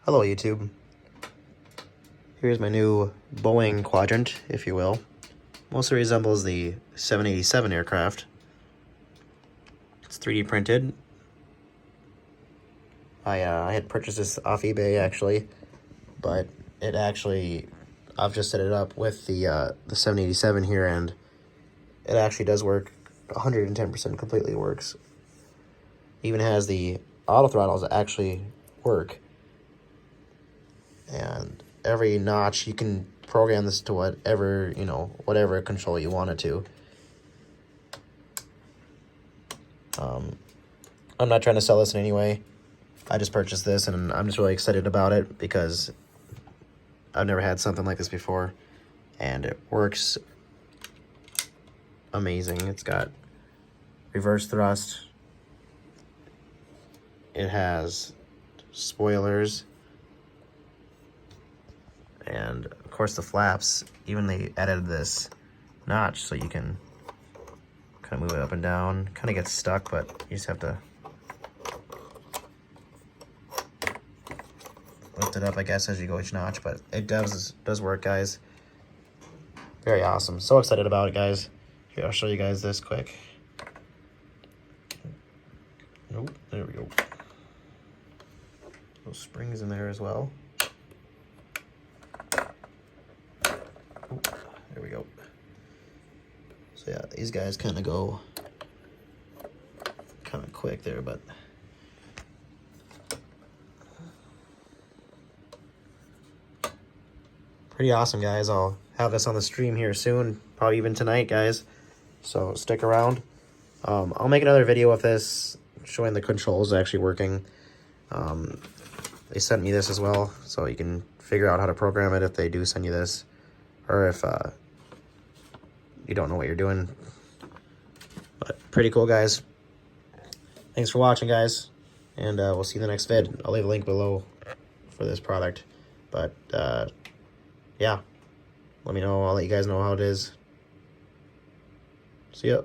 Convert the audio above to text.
Hello YouTube. Here's my new Boeing Quadrant, if you will. Mostly resembles the 787 aircraft. It's 3D printed. I had purchased this off eBay actually, but I've just set it up with the 787 here, and it actually does work 110%. Completely works. Even has the auto throttles that actually work. And every notch, you can program this to whatever, whatever control you want it to. I'm not trying to sell this in any way. I just purchased this, and I'm just really excited about it because I've never had something like this before, and it works amazing. It's got reverse thrust. It has spoilers. And of course the flaps, even they added this notch so you can kind of move it up and down. Kind of gets stuck, but you just have to lift it up, I guess, as you go each notch. But it does work, guys. Very awesome. So excited about it, guys. Here, I'll show you guys this quick. Nope, there we go. Those springs in there as well. There we go. So yeah, these guys kind of go kind of quick there, but pretty awesome, guys. I'll have this on the stream here soon, probably even tonight, guys. So stick around. I'll make another video of this showing the controls actually working. They sent me this as well, so you can figure out how to program it if they do send you this, or if you don't know what you're doing. But pretty cool, guys. Thanks for watching, guys, and we'll see you in the next vid. I'll leave a link below for this product. But yeah, let me know. I'll let you guys know how it is. See ya.